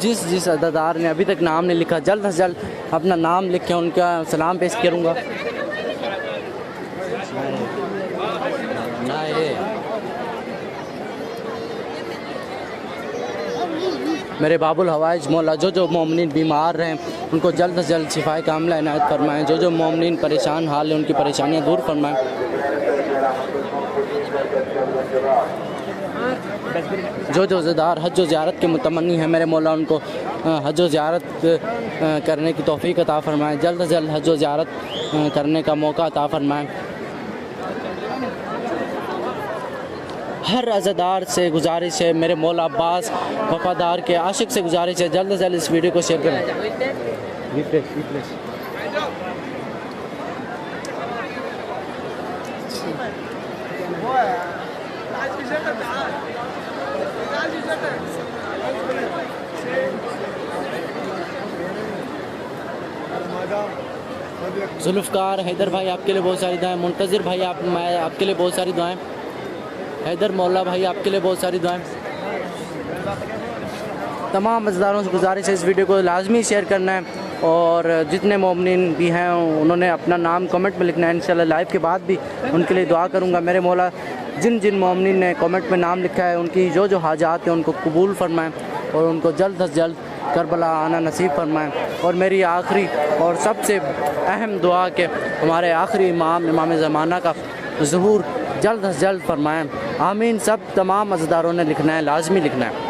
जिस अदादार ने अभी तक नाम नहीं लिखा, जल्द से जल्द अपना नाम लिख के उनका सलाम पेश करूँगा। मेरे बाबुल हवाइज मौला जो मोमिनीन बीमार रहें उनको जल्द से जल्द शिफाए कामिला इनायत फरमाएँ, जो मोमिनीन परेशान हाल है उनकी परेशानियाँ दूर फरमाएँ। जो ज़िदार हज व ज़ियारत के मुतमन्नी हैं मेरे मौला उनको हज व ज़ियारत करने की तौफ़ीक अता फरमाएँ, जल्द से जल्द हज व ज़ियारत करने का मौका अता फरमाएँ। हर अज़ादार से गुजारिश है, मेरे मौला अब्बास वफ़ादार के आशिक से गुजारिश है, जल्द से जल्द इस वीडियो को शेयर करें। जुल्फ़कार हैदर भाई आपके लिए बहुत सारी दुआएं, मुंतज़िर भाई आपके लिए बहुत सारी दुआएं, हैदर मौला भाई आपके लिए बहुत सारी दुआएं। तमाम मज़दारों से गुजारिश है इस वीडियो को लाजमी शेयर करना है, और जितने मोमिनीन भी हैं उन्होंने अपना नाम कमेंट में लिखना है। इंशाल्लाह लाइव के बाद भी उनके लिए दुआ करूँगा। मेरे मौला जिन मोमिनीन ने कमेंट में नाम लिखा है उनकी जो हाजात हैं उनको कबूल फरमाएँ और उनको जल्द से जल्द करबला आना नसीब फरमाएँ। और मेरी आखिरी और सबसे अहम दुआ के हमारे आखिरी इमाम ज़माना का ज़हूर जल्द से जल्द फरमाएँ। आमीन। सब तमाम मज़दारों ने लिखना है, लाजमी लिखना है।